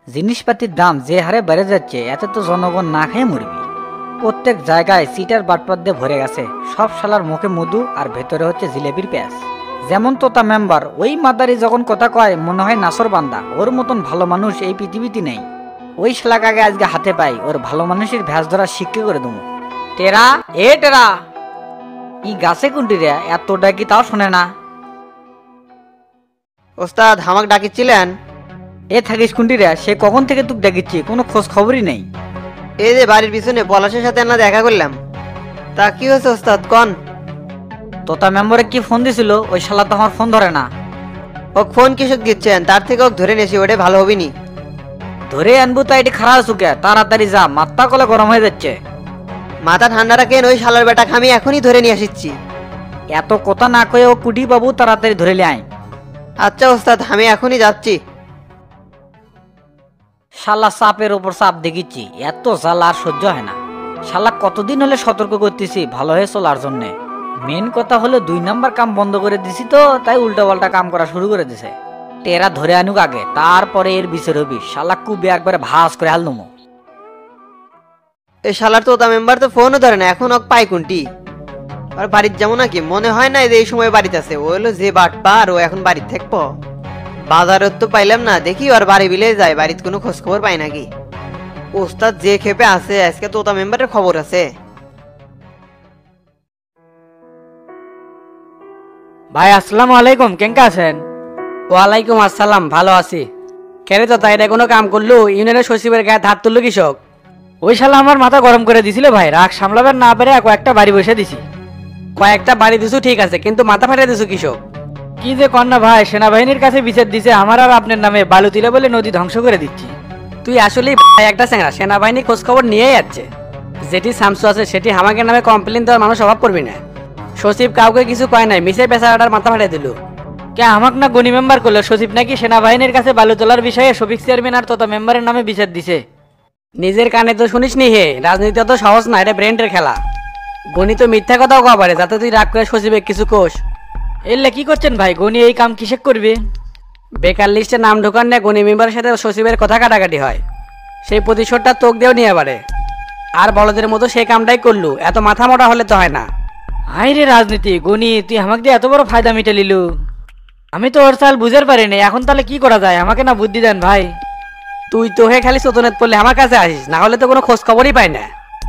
জিনিসপাতির দাম যে হারে বেড়ে যাচ্ছে এতে তো জনগণ না খেয়ে মরবি। প্রত্যেক জায়গায় সিটার বাটপাত দিয়ে ভরে গেছে। সব শালার মুখে মধু আর ভেতরে হচ্ছে জিলেবির প্যাঁচ। যেমন তোতা মেম্বার, ওই মাদারি যখন কথা কয় মনে হয় নাসর বান্দা। ওর মতন ভালো মানুষ এই পৃথিবীতে নেই। ওই শালাক আগে আজকে হাতে পাই, ওর ভালো মানুষের ভ্যাস ধরা শিক্ষা করে দেবো। টেরা এ টেরা, ই গাছে কুন্টি রে, এত ডাকি তাও শোনে না। ওস্তাদ হামাক ডাকিছিলেন? এ থাকিস কুন্টি রে, সে কখন থেকে তুক ডাকিচ্ছি, কোনো খোঁজ খবরই নেই। এই যে বাড়ির পিছনে পলাশের সাথে না দেখা করলাম। তা কি হয়েছে ওস্তাদ কন? তোতা মেম্বারে কি ফোন দিছিল, ওই শালা তো আমার ফোন ধরে না। ও ফোন কিসব দিচ্ছেন? তার থেকে ওক ধরে নেছি, ওটা ভালো হবিনি। ধরে আনবো তাই এটি খারাপ চুকে, তাড়াতাড়ি যা, মাথা কলে গরম হয়ে যাচ্ছে। মাথা ঠান্ডা রাখেন, ওই শালার বেটা আমি এখনই ধরে নিয়ে আসিচ্ছি। এত কথা না কয়ে ও কুটি বাবু তাড়াতাড়ি ধরে লে আয়। আচ্ছা ওস্তাদ, আমি এখনই যাচ্ছি। শালা চাপের ওপর চাপ দেখিচ্ছি, এত জ্বালা আর সহ্য হয় না। শালা কতদিন হলে সতর্ক করতেছি ভালো হয়ে চলার জন্যে। মেন কথা হলো 2 নাম্বার কাম বন্ধ করে দিছি তো, তাই উল্টা পাল্টা কাম করা শুরু করে দিছে। টেরা ধরে আনুক আগে, তারপরে এর বিচার হবি। শালা কুবে একবারে ভাস করে হাল নমো। এই শালার তোতা মেম্বার তো ফোনও ধরে না, এখন ওক পাই কোনটি? আর বাড়ির যাবো নাকি? মনে হয় না যে এই সময় বাড়িতে আছে। ও হলো যে বাটপার, ও এখন বাড়িতে থাকবো। বাজারত তো পাইলাম না, দেখি আর বাড়ি বিলে যায়, বাড়িতে কোনো খোঁজ খবর পাই নাকি। ওস্তাদ যে খেপে আছে, আজকে তোতা মেম্বারের খবর আছে। ভাই আসসালামু আলাইকুম, কেঙ্কা আছেন? ওয়ালাইকুম আসসালাম, ভালো আছি। কেরে তো তাই কোনো কাম করলো? ইউনিয়নের সচিবের গায়ে হাত তুললো কৃষক? ওই শালা আমার মাথা গরম করে দিছিল ভাই, রাগ সামলাবার না পেরে কয়েকটা বাড়ি বসে দিছি। কয়েকটা বাড়ি দিছু ঠিক আছে, কিন্তু মাথা ফাটিয়ে দিছু কৃষক? কি যে কন্যা ভাই, সেনাবাহিনীর কাছে বিচার দিছে আমার আর আপনার নামে, বালু তুলে বলে নদী ধ্বংস করে দিচ্ছি। তুই আসলেই একটা চ্যাংরা, সেনাবাহিনী খোঁজ খবর নিয়েই যাচ্ছে। যেটি শামসু আছে সেটি আমাকে নামে কমপ্লেন দেওয়ার মানুষ অভাব পড়বি না। সচিব কাউকে কিছু কয় নাই, মিশে পেশাটার মাথা ফাটিয়ে দিল। কে আমাক না গনি মেম্বার করলো? সচিব নাকি সেনাবাহিনীর কাছে বালু তোলার বিষয়ে শফিক চেয়ারম্যান আর তোতা মেম্বারের নামে বিচার দিছে। নিজের কানে তো শুনিস নি হে, রাজনীতি অত সহজ না, এটা ব্রেন্ডের খেলা। গণিত মিথ্যা কথাও কওয়া পারে, যাতে তুই রাগ করে সচিবে কিছু কোষ। এলে কি করছেন ভাই, গনি এই কাম কিসে করবে? বেকার লিস্টে নাম ঢোকান না, গণি মেম্বারের সাথে সচিবের কথা কাটাকাটি হয়, সেই প্রতিশোধটা তোক দিয়েও নিয়ে পারে। আর বড়দের মতো সেই কামটাই করলু, এত মাথা মোটা হলে তো হয় না। হাই রে রাজনীতি, গনি তুই আমাকে দিয়ে এত বড় ফায়দা মিটে লিলু। আমি তো ওর চাল বুঝার পারিনি, এখন তাহলে কি করা যায়, আমাকে না বুদ্ধি দেন ভাই। তুই তো হে খালি চতনেত পড়লে আমার কাছে আসিস, না হলে তো কোনো খোঁজ খবরই পাই না।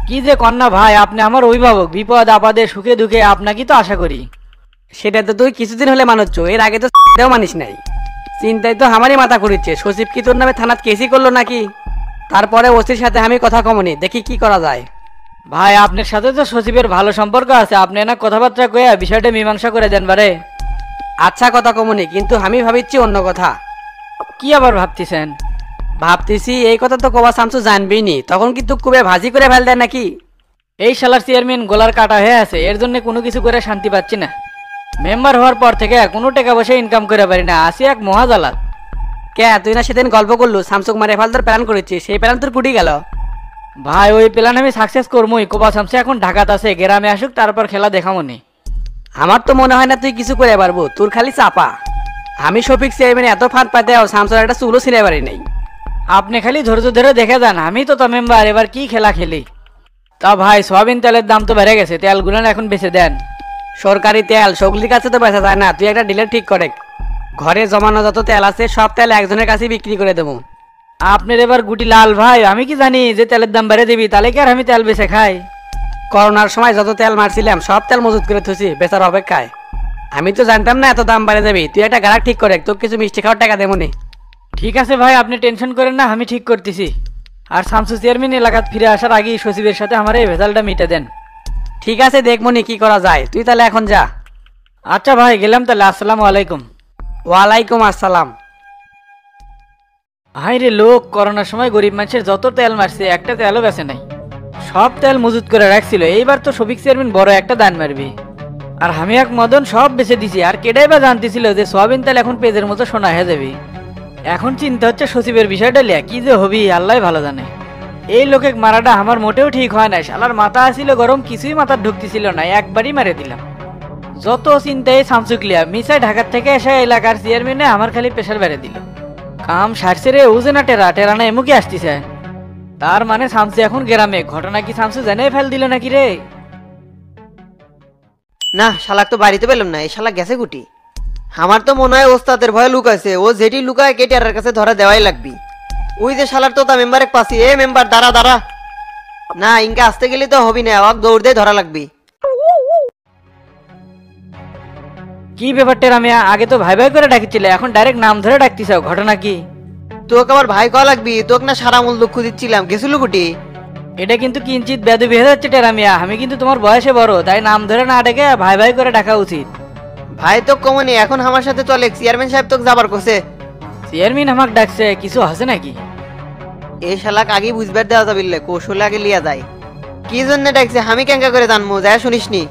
কি যে কন্যা ভাই, আপনি আমার অভিভাবক, বিপদ আপদে সুখে দুঃখে আপনাকে তো আশা করি। সেটা তো তুই কিছুদিন হলে মানছ, এর আগে তো মানিস নাই। চিন্তায় তো আমারই মাথা ঘুরিচ্ছে, সচিব কি তোর নামে থানাত কেসই করলো নাকি? তারপরে ওসির সাথে আমি কথা কমনি, দেখি কি করা যায়। ভাই আপনার সাথে তো সচিবের ভালো সম্পর্ক আছে, আপনি না কথাবার্তা কয়ে বিষয়টা মীমাংসা করে দেন বারে। আচ্ছা কথা কমনি, কিন্তু আমি ভাবিচ্ছি অন্য কথা। কি আবার ভাবতেছেন? ভাবতেছি এই কথা তো কবা শামসু জানবেই নি, তখন কি তুই কুবে ভাজি করে ফেল দেয় নাকি? এই শালার চেয়ারম্যান গোলার কাটা হয়ে আছে, এর জন্য কোনো কিছু করে শান্তি পাচ্ছি না। মেম্বার হওয়ার পর থেকে কোনো টাকা পয়সা ইনকাম করে পারি না, আসি এক মহাজালাত। কে তুই না সেদিন গল্প করলু শামসুক মারে ফেলতার প্ল্যান করেছিস, সেই প্ল্যান তোর কুটি গেল? ভাই ওই প্ল্যান আমি সাকসেস করবোই, কোবা শামসু এখন ঢাকাতে আছে, গ্রামে আসুক তারপর খেলা দেখামনি। আমার তো মনে হয় না তুই কিছু করে পারবো, তোর খালি চাপা। আমি শফিক চেয়ারম্যান এত ফাঁদ পাতে শামসুর একটা চুলও ছিঁড়ে পারি নাই। আপনি খালি ধৈর্য ধরে দেখে যান, আমি তো তা মেম্বার, এবার কি খেলা খেলি। তা ভাই সয়াবিন তেলের দাম তো বেড়ে গেছে, তেলগুলো এখন বেঁচে দেন। সরকারি তেল সগলির কাছে তো বেচা যায় না, তুই একটা ডিলার ঠিক করে। ঘরে জমানো যত তেল আছে সব তেল একজনের কাছে বিক্রি করে দেবো। আপনার এবার গুটি লাল ভাই, আমি কি জানি যে তেলের দাম বেড়ে দিবি, তাহলে কি আর আমি তেল বেচে খাই? করোনার সময় যত তেল মারছিলাম সব তেল মজুত করে থুছি বেচার অপেক্ষায়। আমি তো জানতাম না এত দাম বেড়ে যাবি। তুই একটা গ্রাহক ঠিক করে, তোর কিছু মিষ্টি খাওয়ার টাকা দেবো নি। ঠিক আছে ভাই, আপনি টেনশন করেন না, আমি ঠিক করতেছি। আর শামসু চেয়ারম্যান এলাকাত ফিরে আসার আগেই সচিবের সাথে আমার এই ভেজালটা মিটে দেন। ঠিক আছে দেখবো নি কি করা যায়, তুই তাহলে এখন যা। আচ্ছা ভাই গেলাম তাহলে, আসসালামু আলাইকুম। ওয়ালাইকুম আসসালাম। হাই রে লোক, করোনার সময় গরিব মানুষের যত তেল মারছে একটা তেলও বেঁচে নাই, সব তেল মজুত করে রাখছিল। এইবার তো শফিক চেয়ারম্যান বড় একটা দান মারবি, আর আমি এক মদন সব বেঁচে দিছি। আর কেডাই বা জানতেছিল যে সয়াবিন তেল এখন পেজের মতো সোনা হয়ে যাবি। এখন চিন্তা হচ্ছে সচিবের বিষয়টা লিয়া, কি যে হবি আল্লাহ ভালো জানে। এই লোকে মারাটা আমার মোটেও ঠিক হয় না, শালার মাথা আসিল গরম, কিছুই মাথার ঢুকতেছিল না, একবারই মেরে দিলাম। যত চিন্তায় শামসুক লিয়া মিসাই ঢাকার থেকে এসে এলাকার চেয়ারম্যানে আমার খালি প্রেশার বেড়ে দিল। কাম সারছে রে, ও যে না টেরা টেরা না এমুকি আসতিছে। তার মানে শামসু এখন গ্রামে, ঘটনা কি শামসু জানে ফেল দিল নাকি রে? না, শালাক তো বাড়িতে পেলাম না, এই শালা গেছে গুটি। আমার তো মনে হয় ওস্তাদের ভয়ে লুকাইছে, ও যেটি লুকায় কেটিআরের কাছে ধরা দেওয়াই লাগবি। ওই যে শালার তোতা মেম্বার এক পাশি, এ মেম্বার দাঁড়া দাঁড়া। না ইনকা আসতে গেলে তো হবি না, ওকে দৌড় দিয়ে ধরা লাগবি। কি ব্যাপার টেরা মিয়া, আগে তো ভাই ভাই করে ডাকিছিলে, এখন ডাইরেক্ট নাম ধরে ডাকতিছ, ঘটনা কি? তোকে আবার ভাই কয়া লাগবি? তোকে না সারা মূল দুঃখ দিচ্ছিলাম, গেছিল গুটি। এটা কিন্তু কিঞ্চিত বেদবি হয়ে যাচ্ছে টেরা মিয়া, আমি কিন্তু তোমার বয়সে বড়, তাই নাম ধরে না ডেকে ভাই ভাই করে ডাকা উচিত। ভাই তো কমনি, এখন আমার সাথে চলে, চেয়ারম্যান সাহেব তোকে যাবার কোসে। চেয়ারম্যান আমাকে ডাকছে, কিছু আছে নাকি? এই শালাক আগে বুঝবার দেওয়া যাবিল্লে, কৌশলে আগে লিয়া যায়। কি জন্য ডাকছে আমি কেঙ্কা করে জানবো, যায় শুনিস নি?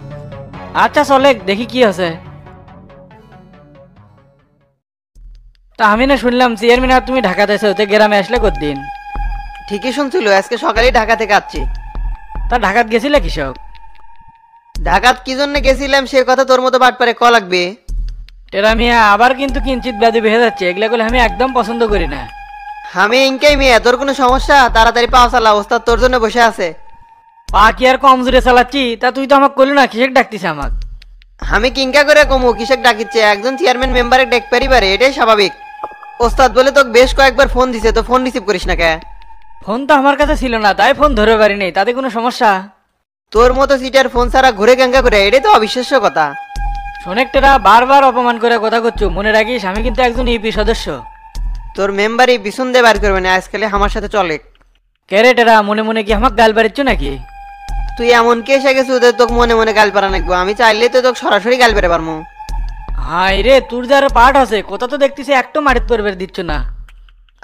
আচ্ছা চলে দেখি কি আছে। তা আমি না শুনলাম চেয়ারম্যান আর তুমি ঢাকাতে এসে হতে গ্রামে আসলে কতদিন? ঠিকই শুনছিল, আজকে সকালেই ঢাকা থেকে আসছি। তা ঢাকাত গেছিলে কৃষক? ঢাকাত কি জন্য গেছিলাম সে কথা তোর মতো বাট পারে ক লাগবে। টেরা মিয়া আবার কিন্তু কিঞ্চিত বেদবি হয়ে যাচ্ছে, এগুলা গুলো আমি একদম পছন্দ করি না। আমি ইনকাই মেয়ে, তোর কোনো সমস্যা? তাড়াতাড়ি পাও চালা, ওস্তাদ তোর জন্য বসে আছে। পা কি আর কম জোরে চালাচ্ছি? তা তুই তো আমাকে করলি না, কৃষক ডাকতিস আমাক। আমি কিংকা করে কমু, কৃষক ডাকিচ্ছে, একজন চেয়ারম্যান মেম্বারে ডেক পারি পারে, এটাই স্বাভাবিক। ওস্তাদ বলে তোকে বেশ কয়েকবার ফোন দিছে, তো ফোন রিসিভ করিস না কে? ফোন তো আমার কাছে ছিল না, তাই ফোন ধরে পারিনি, তাতে কোনো সমস্যা? তোর মতো সিটার ফোন ছাড়া ঘুরে কেঙ্কা করে, এটাই তো অবিশ্বাস্য কথা। শোনেক টেরা, বারবার অপমান করে কথা করছো, মনে রাখিস আমি কিন্তু একজন ইউপি সদস্য। তোর মেম্বারই বিছুন দিয়ে বার করবে না, আজকালে আমার সাথে চলে। কেরে টেরা, মনে মনে কি আমাকে গাল বাড়িচ্ছ নাকি? তুই এমন কে এসে গেছিস ওদের তোকে মনে মনে গাল পারা নাকবো? আমি চাইলে তো তোকে সরাসরি গাল পেরে পারবো। হাই রে, তোর যারা পাঠ আছে কথা তো দেখতেছি একটু মারিত পরিবার দিচ্ছ না।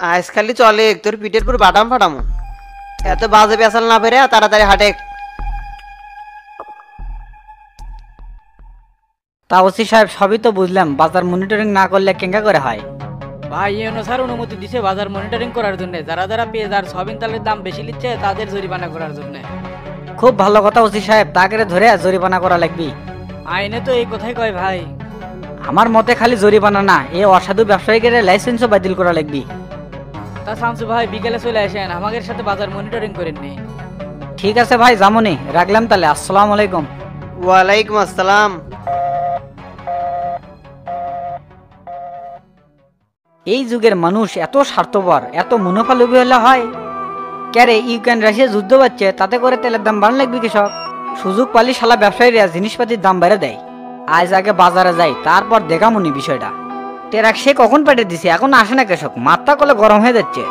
আজ খালি চলে, তোর পিঠের পুরো বাটাম ফাটামো। এত বাজে পেঁচাল না পেরে তাড়াতাড়ি হাঁটে। তা ওসি সাহেব সবই তো বুঝলাম, বাজার মনিটরিং না করলে কেঙ্কা করে হয়? ভাই অনুসার অনুমতি দিছে বাজার মনিটরিং করার জন্য, যারা যারা পেঁয়াজ আর সয়াবিন তেলের দাম বেশি নিচ্ছে তাদের জরিমানা করার জন্য। খুব ভালো কথা ওসি সাহেব, তাকে ধরে জরিমানা করা লাগবে। আইনে তো এই কথাই কয় ভাই। আমার মতে খালি জরিমানা না, এই অসাধু ব্যবসায়ীদের লাইসেন্সও বাতিল করা লাগবে। তা শামসু ভাই বিকেলে চলে আসেন, আমাদের সাথে বাজার মনিটরিং করেননি। ঠিক আছে ভাই, যামনি, রাখলাম তাহলে, আসসালামু আলাইকুম। ওয়ালাইকুম আসসালাম। এই যুগের মানুষ এত স্বার্থপর, এত মুনাফা লোভী হলে হয়? ক্যারে ইউক্রেন রাশিয়া যুদ্ধ পাচ্ছে, তাতে করে তেলের দাম বাড়ানো লাগবে কৃষক? সুযোগ পালি শালা ব্যবসায়ীরা জিনিসপাতির দাম বেড়ে দেয়। আজ আগে বাজারে যাই, তারপর দেখামুনি বিষয়টা। টেরাক সে কখন পেটে দিছে, এখন আসে না কৃষক, মাথা কলে গরম হয়ে যাচ্ছে।